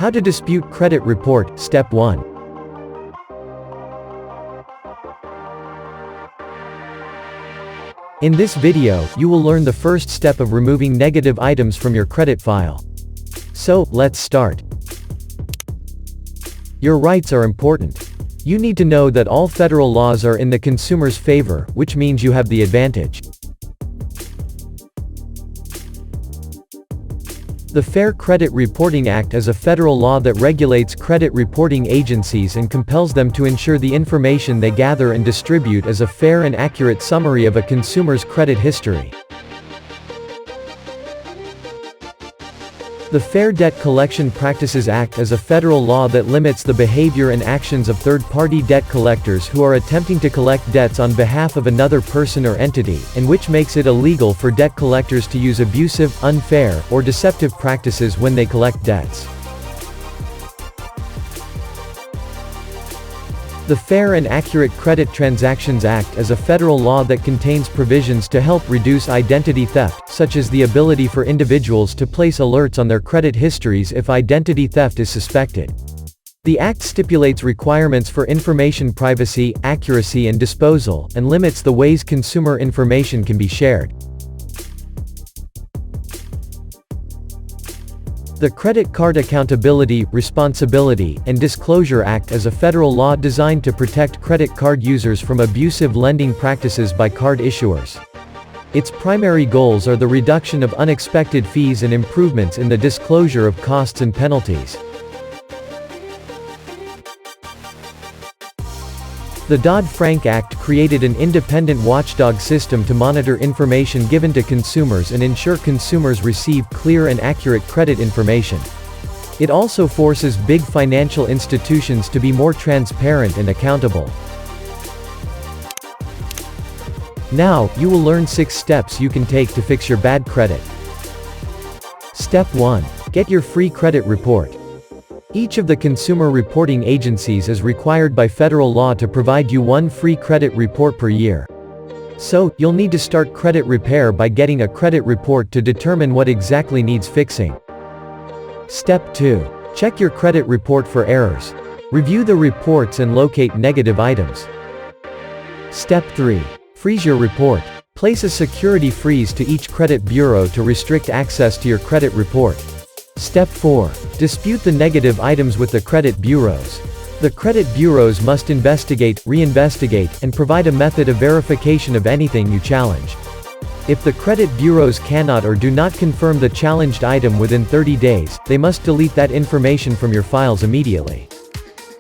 How to dispute credit report, Step 1. In this video, you will learn the first step of removing negative items from your credit file. So, let's start. Your rights are important. You need to know that all federal laws are in the consumer's favor, which means you have the advantage. The Fair Credit Reporting Act is a federal law that regulates credit reporting agencies and compels them to ensure the information they gather and distribute is a fair and accurate summary of a consumer's credit history. The Fair Debt Collection Practices Act is a federal law that limits the behavior and actions of third-party debt collectors who are attempting to collect debts on behalf of another person or entity, and which makes it illegal for debt collectors to use abusive, unfair, or deceptive practices when they collect debts. The Fair and Accurate Credit Transactions Act is a federal law that contains provisions to help reduce identity theft, such as the ability for individuals to place alerts on their credit histories if identity theft is suspected. The Act stipulates requirements for information privacy, accuracy and disposal, and limits the ways consumer information can be shared. The Credit Card Accountability, Responsibility, and Disclosure Act is a federal law designed to protect credit card users from abusive lending practices by card issuers. Its primary goals are the reduction of unexpected fees and improvements in the disclosure of costs and penalties. The DODD-FRANK Act created an independent watchdog system to monitor information given to consumers and ensure consumers receive clear and accurate credit information. It also forces big financial institutions to be more transparent and accountable. Now, you will learn 6 steps you can take to fix your bad credit. Step 1. Get your free credit report. Each of the consumer reporting agencies is required by federal law to provide you one free credit report per year. So, you'll need to start credit repair by getting a credit report to determine what exactly needs fixing. Step 2. Check your credit report for errors. Review the reports and locate negative items. Step 3. Freeze your report. Place a security freeze to each credit bureau to restrict access to your credit report. Step 4. Dispute the negative items with the credit bureaus. The credit bureaus must investigate, reinvestigate, and provide a method of verification of anything you challenge. If the credit bureaus cannot or do not confirm the challenged item within 30 days, they must delete that information from your files immediately.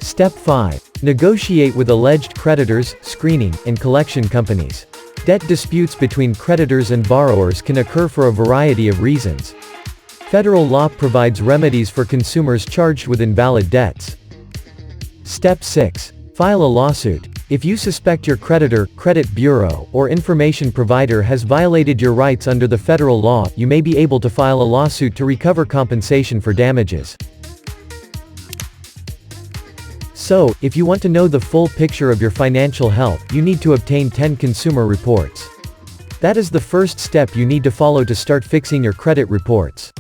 Step 5. Negotiate with alleged creditors, screening, and collection companies. Debt disputes between creditors and borrowers can occur for a variety of reasons. Federal law provides remedies for consumers charged with invalid debts. Step 6. File a lawsuit. If you suspect your creditor, credit bureau, or information provider has violated your rights under the federal law, you may be able to file a lawsuit to recover compensation for damages. So, if you want to know the full picture of your financial health, you need to obtain 10 consumer reports. That is the first step you need to follow to start fixing your credit reports.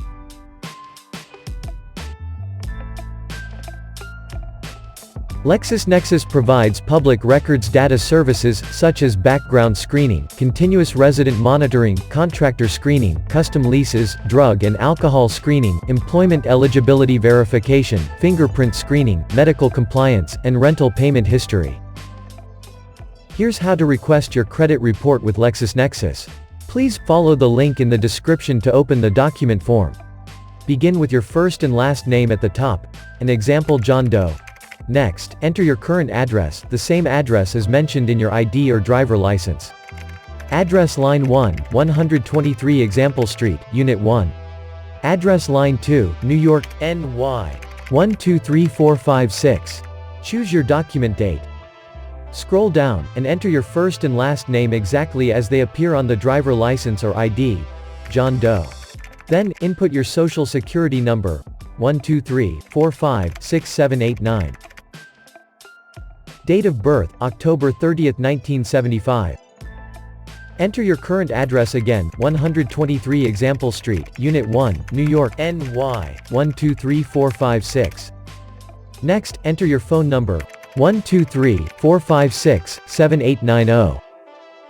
LexisNexis provides public records data services, such as background screening, continuous resident monitoring, contractor screening, custom leases, drug and alcohol screening, employment eligibility verification, fingerprint screening, medical compliance, and rental payment history. Here's how to request your credit report with LexisNexis. Please follow the link in the description to open the document form. Begin with your first and last name at the top, an example John Doe. Next, enter your current address, the same address as mentioned in your ID or driver license. Address line 1, 123 Example Street, Unit 1. Address line 2, New York, NY. 123456. Choose your document date. Scroll down, and enter your first and last name exactly as they appear on the driver license or ID, John Doe. Then, input your social security number, 123456789. Date of birth, October 30, 1975. Enter your current address again, 123 Example Street, Unit 1, New York, NY, 123456. Next, enter your phone number, 123-456-7890.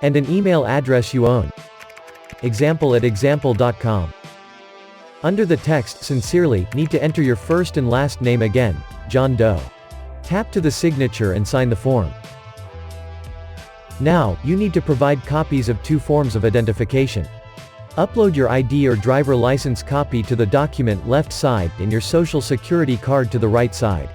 And an email address you own. example@example.com. Under the text "Sincerely," need to enter your first and last name again, John Doe. Tap to the signature and sign the form. Now, you need to provide copies of two forms of identification. Upload your ID or driver license copy to the document left side and your social security card to the right side.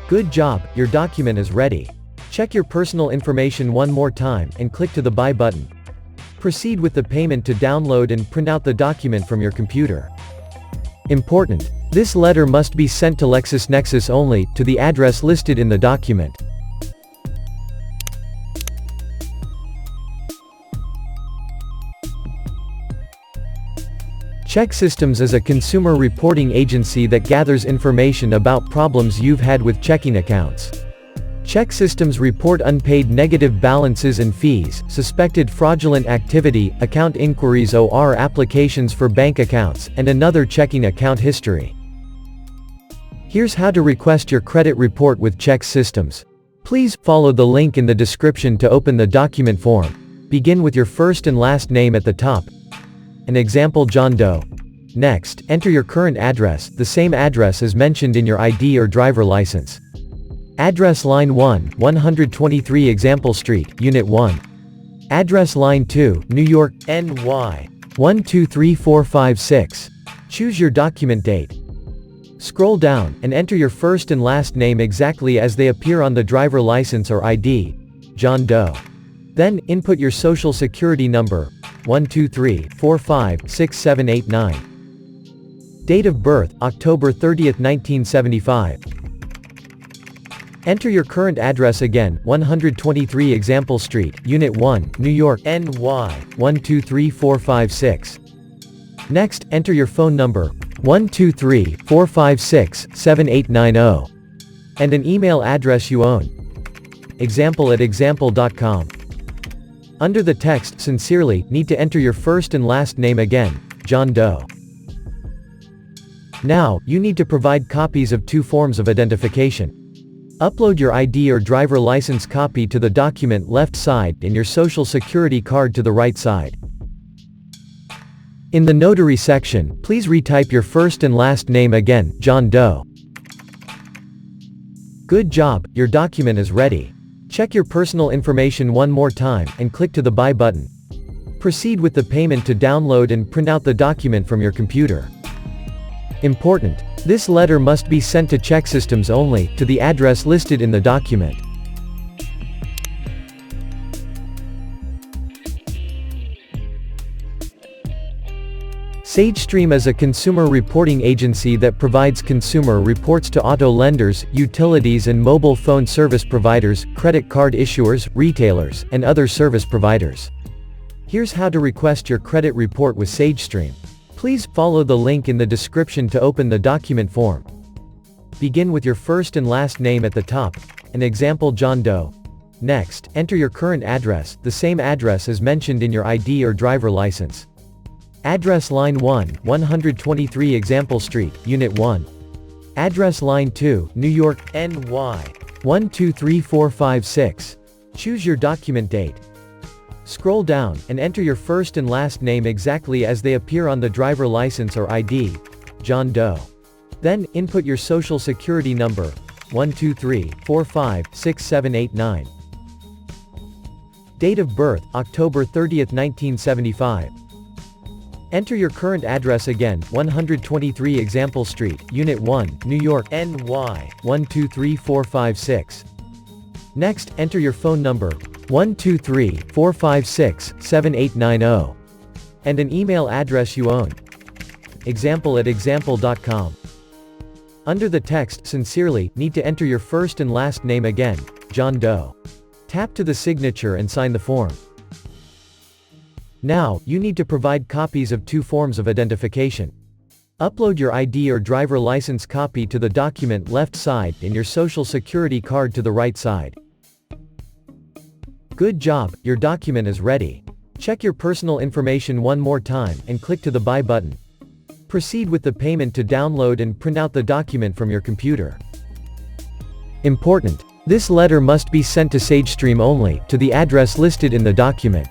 Good job, your document is ready. Check your personal information one more time and click to the Buy button. Proceed with the payment to download and print out the document from your computer. Important: this letter must be sent to LexisNexis only, to the address listed in the document. ChexSystems is a consumer reporting agency that gathers information about problems you've had with checking accounts. ChexSystems report unpaid negative balances and fees, suspected fraudulent activity, account inquiries or applications for bank accounts, and another checking account history. Here's how to request your credit report with ChexSystems. Please follow the link in the description to open the document form. Begin with your first and last name at the top. An example: John Doe. Next, enter your current address, the same address as mentioned in your ID or driver license. Address line 1, 123 Example Street, Unit 1. Address line 2, New York, NY, 123456. Choose your document date. Scroll down, and enter your first and last name exactly as they appear on the driver license or ID, John Doe. Then, input your social security number, 123-45-6789. Date of birth, October 30, 1975. Enter your current address again, 123 Example Street, Unit 1, New York, NY, 123456. Next, enter your phone number, 123-456-7890. And an email address you own. example@example.com. Under the text "Sincerely," need to enter your first and last name again, John Doe. Now, you need to provide copies of two forms of identification. Upload your ID or driver license copy to the document left side and your social security card to the right side. In the notary section, please retype your first and last name again, John Doe. Good job, your document is ready. Check your personal information one more time and click to the Buy button. Proceed with the payment to download and print out the document from your computer. Important: this letter must be sent to ChexSystems only, to the address listed in the document. SageStream is a consumer reporting agency that provides consumer reports to auto lenders, utilities and mobile phone service providers, credit card issuers, retailers, and other service providers. Here's how to request your credit report with SageStream. Please follow the link in the description to open the document form. Begin with your first and last name at the top. An example: John Doe. Next, enter your current address, the same address as mentioned in your ID or driver license. Address line 1, 123 Example Street, Unit 1. Address line 2, New York, NY, 123456. Choose your document date. Scroll down, and enter your first and last name exactly as they appear on the driver license or ID, John Doe. Then, input your social security number, 123-45-6789. Date of birth, October 30, 1975. Enter your current address again, 123 Example Street, Unit 1, New York, NY, 123456. Next, enter your phone number, 123-456-7890. And an email address you own. example@example.com. Under the text "Sincerely," need to enter your first and last name again, John Doe. Tap to the signature and sign the form. Now, you need to provide copies of two forms of identification. Upload your ID or driver license copy to the document left side and your social security card to the right side. Good job, your document is ready. Check your personal information one more time and click to the Buy button. Proceed with the payment to download and print out the document from your computer. Important. This letter must be sent to SageStream only, to the address listed in the document.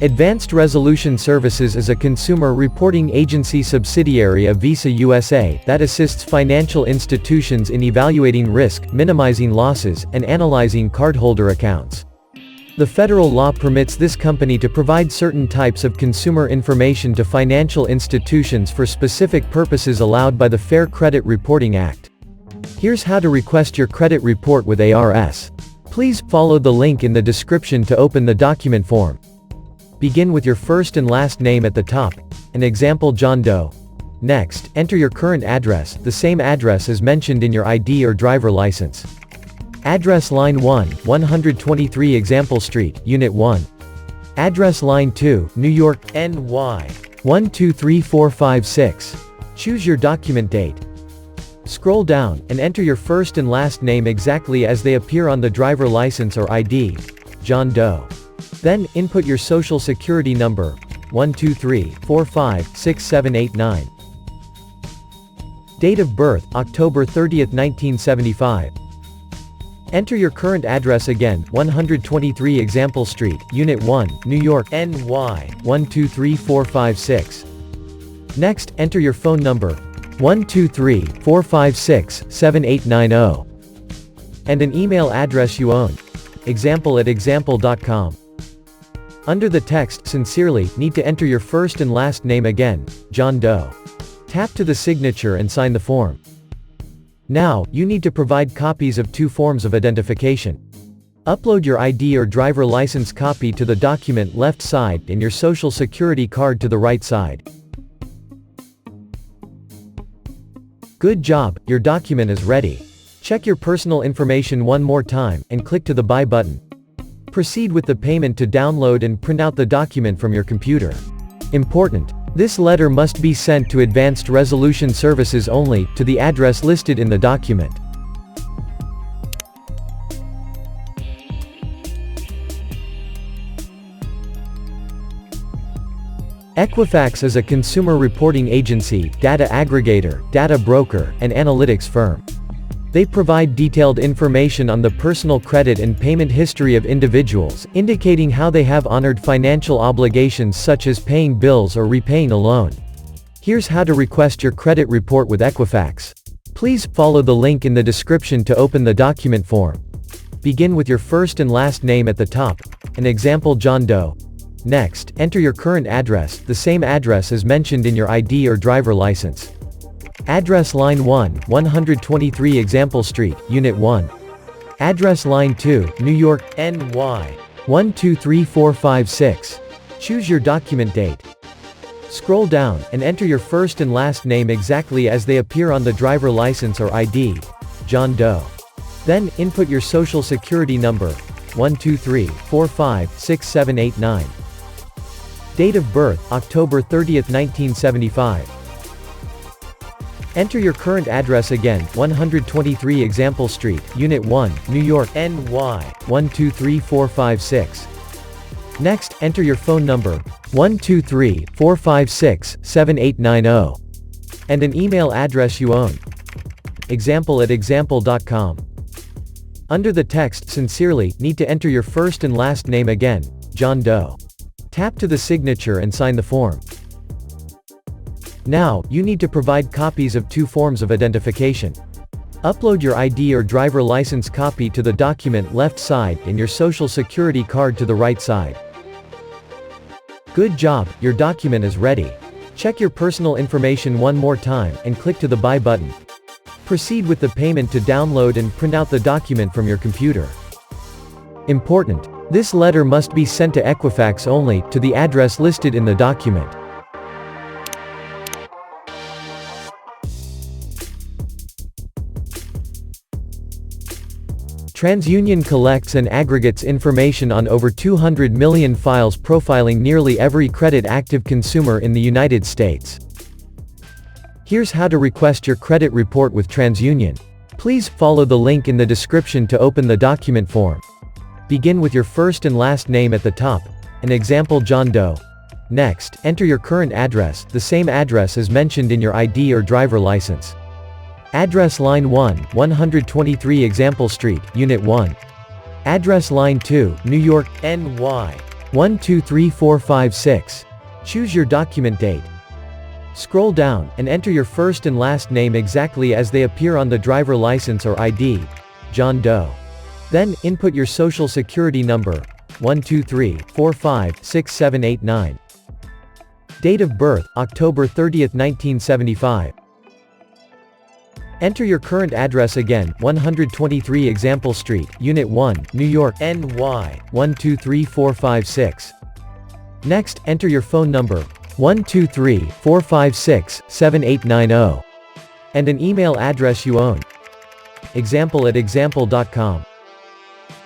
Advanced Resolution Services is a consumer reporting agency subsidiary of Visa USA that assists financial institutions in evaluating risk, minimizing losses, and analyzing cardholder accounts. The federal law permits this company to provide certain types of consumer information to financial institutions for specific purposes allowed by the Fair Credit Reporting Act. Here's how to request your credit report with ARS. Please follow the link in the description to open the document form. Begin with your first and last name at the top, an example John Doe. Next, enter your current address, the same address as mentioned in your ID or driver license. Address line 1, 123 Example Street, Unit 1. Address line 2, New York, NY, 123456. Choose your document date. Scroll down, and enter your first and last name exactly as they appear on the driver license or ID, John Doe. Then, input your social security number, 123456789. Date of birth, October 30, 1975. Enter your current address again, 123 Example Street, Unit 1, New York, NY, 123456. Next, enter your phone number, 123456789. And an email address you own. example@example.com. Under the text, sincerely, need to enter your first and last name again, John Doe. Tap to the signature and sign the form. Now, you need to provide copies of two forms of identification. Upload your ID or driver license copy to the document left side and your social security card to the right side. Good job, your document is ready. Check your personal information one more time, and click to the Buy button. Proceed with the payment to download and print out the document from your computer. Important. This letter must be sent to Advanced Resolution Services only, to the address listed in the document. Equifax is a consumer reporting agency, data aggregator, data broker, and analytics firm. They provide detailed information on the personal credit and payment history of individuals, indicating how they have honored financial obligations such as paying bills or repaying a loan. Here's how to request your credit report with Equifax. Please follow the link in the description to open the document form. Begin with your first and last name at the top, an example John Doe. Next, enter your current address, the same address as mentioned in your ID or driver license. Address line 1, 123 Example Street, Unit 1. Address line 2, New York, NY, 123456. Choose your document date. Scroll down, and enter your first and last name exactly as they appear on the driver license or ID, John Doe. Then, input your social security number, 123456789. Date of birth, October 30, 1975. Enter your current address again, 123 Example Street, Unit 1, New York, NY, 123456. Next, enter your phone number, 123456789. And an email address you own. example@example.com. Under the text, sincerely, need to enter your first and last name again, John Doe. Tap to the signature and sign the form. Now, you need to provide copies of two forms of identification. Upload your ID or driver license copy to the document left side and your social security card to the right side. Good job, your document is ready. Check your personal information one more time, and click to the Buy button. Proceed with the payment to download and print out the document from your computer. Important. This letter must be sent to Equifax only, to the address listed in the document. TransUnion collects and aggregates information on over 200 million files profiling nearly every credit-active consumer in the United States. Here's how to request your credit report with TransUnion. Please follow the link in the description to open the document form. Begin with your first and last name at the top, an example John Doe. Next, enter your current address, the same address as mentioned in your ID or driver license. Address line 1, 123 Example Street, Unit 1. Address line 2, New York, NY, 123456. Choose your document date. Scroll down, and enter your first and last name exactly as they appear on the driver license or ID, John Doe. Then, input your social security number, 123456789. Date of birth, October 30th, 1975. Enter your current address again, 123 Example Street, Unit 1, New York, NY, 123456. Next, enter your phone number, 123456789, and an email address you own. Example@example.com.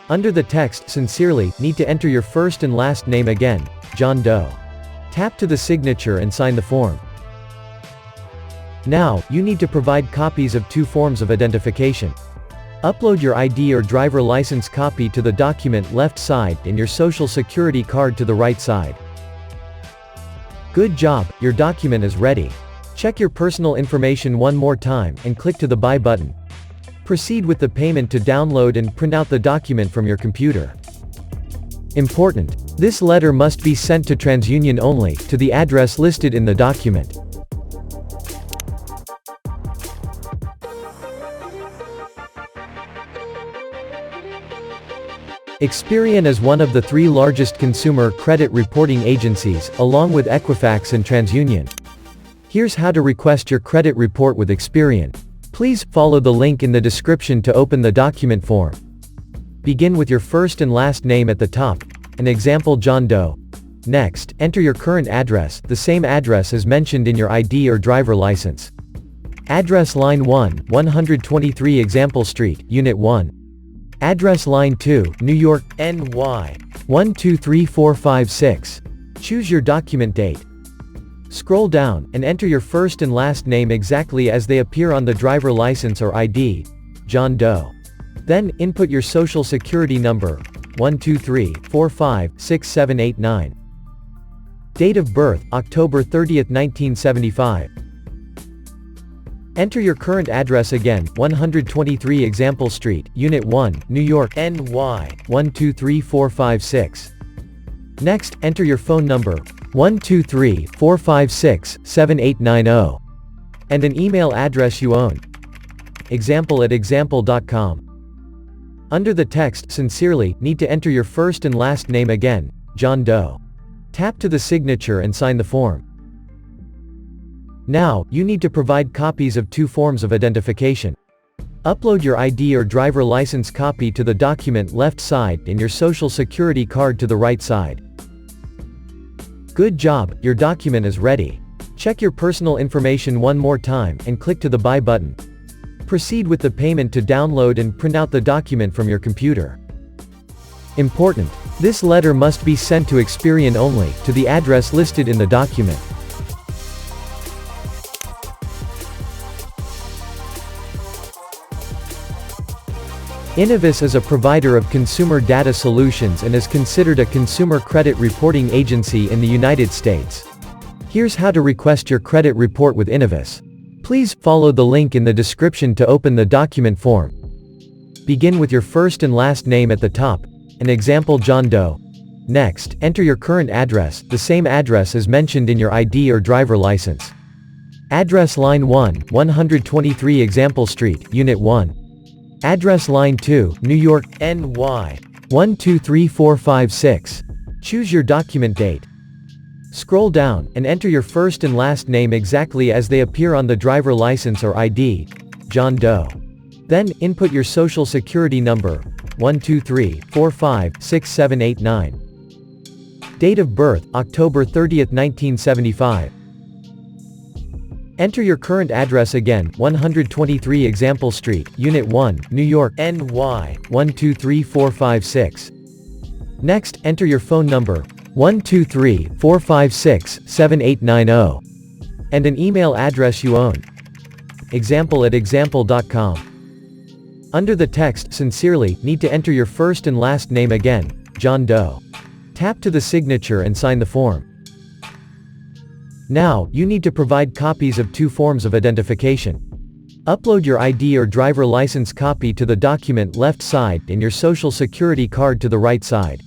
Under the text "Sincerely," need to enter your first and last name again, John Doe. Tap to the signature and sign the form. Now, you need to provide copies of 2 forms of identification. Upload your ID or driver license copy to the document left side and your social security card to the right side. Good job, your document is ready. Check your personal information one more time and click to the Buy button. Proceed with the payment to download and print out the document from your computer. Important: this letter must be sent to TransUnion only, to the address listed in the document. EXPERIAN is one of the 3 largest consumer credit reporting agencies, along with Equifax and TransUnion. Here's how to request your credit report with EXPERIAN. Please follow the link in the description to open the document form. Begin with your first and last name at the top, an example John Doe. Next, enter your current address, the same address as mentioned in your ID or driver license. Address line 1, 123 Example Street, Unit 1. Address line 2, New York, NY, 123456. Choose your document date. Scroll down, and enter your first and last name exactly as they appear on the driver license or ID, John Doe. Then, input your social security number, 123456789. Date of birth, October 30th, 1975. Enter your current address again, 123 Example Street, Unit 1, New York, NY, 123456. Next, enter your phone number, 123456789, and an email address you own. Example@example.com. Under the text "Sincerely," need to enter your first and last name again, John Doe. Tap to the signature and sign the form. Now, you need to provide copies of 2 forms of identification. Upload your ID or driver license copy to the document left side and your social security card to the right side. Good job, your document is ready. Check your personal information one more time and click to the Buy button. Proceed with the payment to download and print out the document from your computer. Important: this letter must be sent to EXPERIAN only, to the address listed in the document. Innovis is a provider of consumer data solutions and is considered a consumer credit reporting agency in the United States. Here's how to request your credit report with Innovis. Please follow the link in the description to open the document form. Begin with your first and last name at the top, an example John Doe. Next, enter your current address, the same address as mentioned in your ID or driver license. Address line 1, 123 Example Street, Unit 1. Address line 2, New York, NY, 123456. Choose your document date. Scroll down, and enter your first and last name exactly as they appear on the driver license or ID, John Doe. Then, input your social security number, 123456789. Date of birth, October 30th, 1975. Enter your current address again, 123 Example Street, Unit 1, New York, NY, 123456. Next, enter your phone number, 123456789, and an email address you own. Example at example.com. Under the text, sincerely, need to enter your first and last name again, John Doe. Tap to the signature and sign the form. Now, you need to provide copies of 2 forms of identification. Upload your ID or driver license copy to the document left side and your social security card to the right side.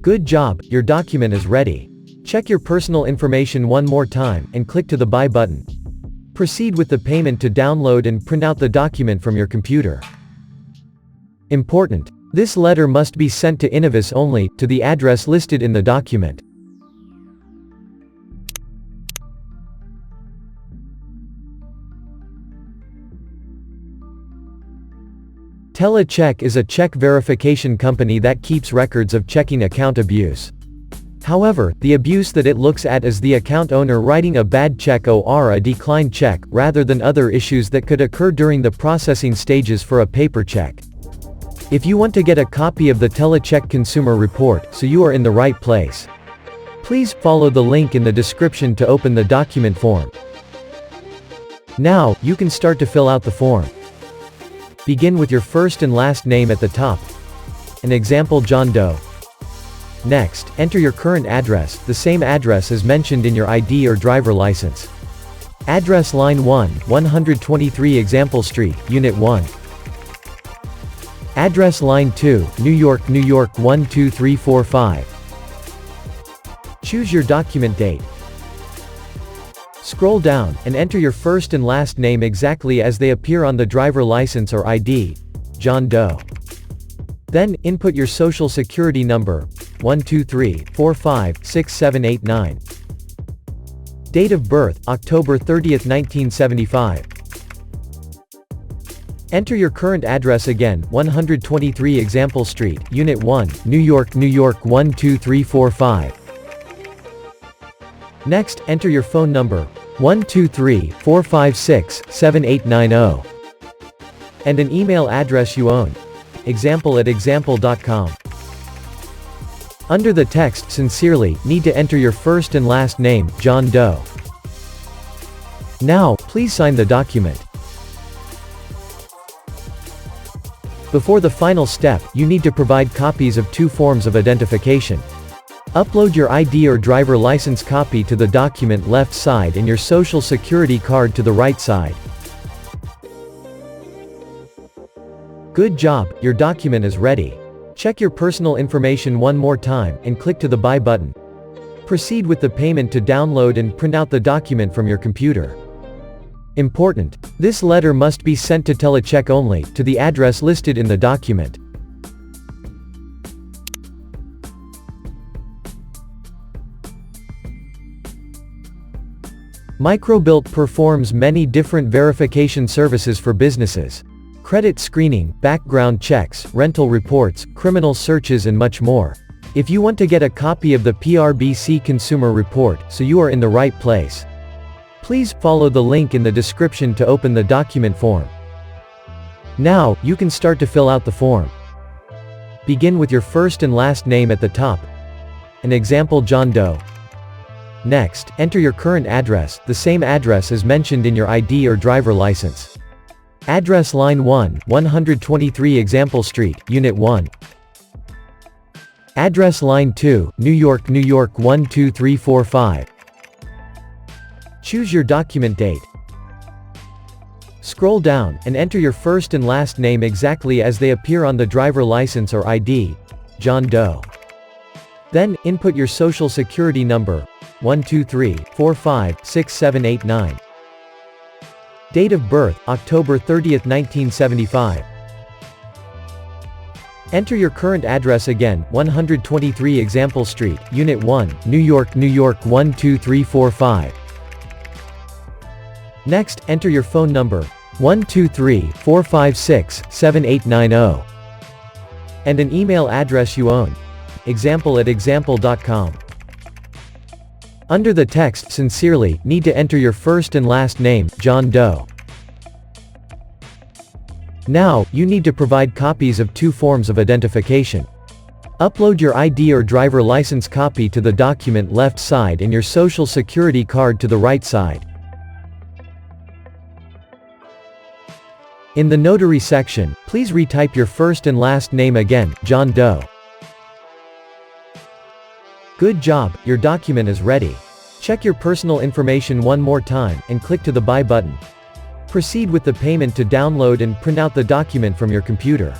Good job, your document is ready. Check your personal information one more time and click to the Buy button. Proceed with the payment to download and print out the document from your computer. Important: this letter must be sent to Innovis only, to the address listed in the document. TeleCheck is a check verification company that keeps records of checking account abuse. However, the abuse that it looks at is the account owner writing a bad check or a declined check, rather than other issues that could occur during the processing stages for a paper check. If you want to get a copy of the TeleCheck Consumer Report, so you are in the right place. Please follow the link in the description to open the document form. Now, you can start to fill out the form. Begin with your first and last name at the top. An example: John Doe. Next, enter your current address, the same address as mentioned in your ID or driver license. Address line 1, 123 Example Street, Unit 1. Address line 2, New York, New York 12345. Choose your document date. Scroll down, and enter your first and last name exactly as they appear on the driver license or ID, John Doe. Then, input your social security number, 123456789. Date of birth, October 30th, 1975. Enter your current address again, 123 Example Street, Unit 1, New York, New York 12345. Next, enter your phone number, 123456789, and an email address you own. Example at example.com. Under the text, sincerely, need to enter your first and last name, John Doe. Now, please sign the document. Before the final step, you need to provide copies of 2 forms of identification. Upload your ID or driver license copy to the document left side and your social security card to the right side. Good job, your document is ready. Check your personal information one more time and click to the Buy button. Proceed with the payment to download and print out the document from your computer. Important: this letter must be sent to TeleCheck only, to the address listed in the document. Microbilt performs many different verification services for businesses. Credit screening, background checks, rental reports, criminal searches and much more. If you want to get a copy of the PRBC Consumer Report, so you are in the right place. Please follow the link in the description to open the document form. Now, you can start to fill out the form. Begin with your first and last name at the top. An example: John Doe. Next, enter your current address, the same address as mentioned in your ID or driver license. Address line 1, 123 Example Street, Unit 1. Address line 2, New York, New York 12345. Choose your document date. Scroll down, and enter your first and last name exactly as they appear on the driver license or ID, John Doe. Then, input your social security number, 123456789. Date of birth, October 30th, 1975. Enter your current address again, 123 Example Street, Unit 1, New York, New York 12345. Next, enter your phone number, 123456789, and an email address you own. Example at example.com. Under the text, sincerely, need to enter your first and last name, John Doe. Now, you need to provide copies of 2 forms of identification. Upload your ID or driver license copy to the document left side and your social security card to the right side. In the notary section, please retype your first and last name again, John Doe. Good job, your document is ready. Check your personal information one more time, and click to the Buy button. Proceed with the payment to download and print out the document from your computer.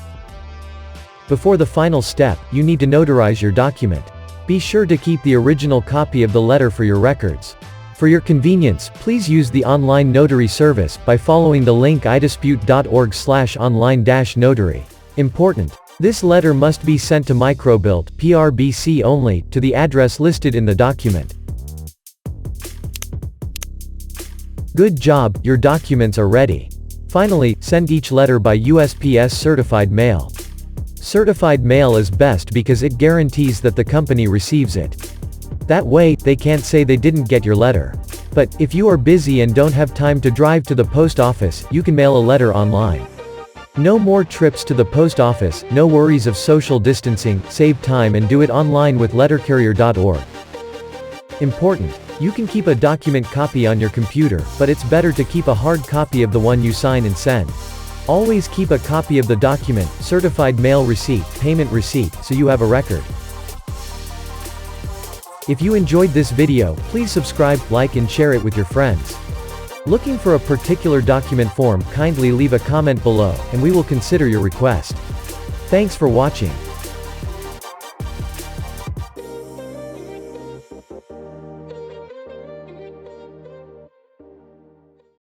Before the final step, you need to notarize your document. Be sure to keep the original copy of the letter for your records. For your convenience, please use the online notary service by following the link idispute.org/online-notary. Important. This letter must be sent to Microbilt, PRBC only, to the address listed in the document. Good job, your documents are ready. Finally, send each letter by USPS certified mail. Certified mail is best because it guarantees that the company receives it. That way, they can't say they didn't get your letter. But, if you are busy and don't have time to drive to the post office, you can mail a letter online. No more trips to the post office, no worries of social distancing, save time and do it online with lettercarrier.org. Important. You can keep a document copy on your computer, but it's better to keep a hard copy of the one you sign and send. Always keep a copy of the document, certified mail receipt, payment receipt, so you have a record. If you enjoyed this video, please subscribe, like and share it with your friends. Looking for a particular document form, kindly leave a comment below, and we will consider your request. Thanks for watching.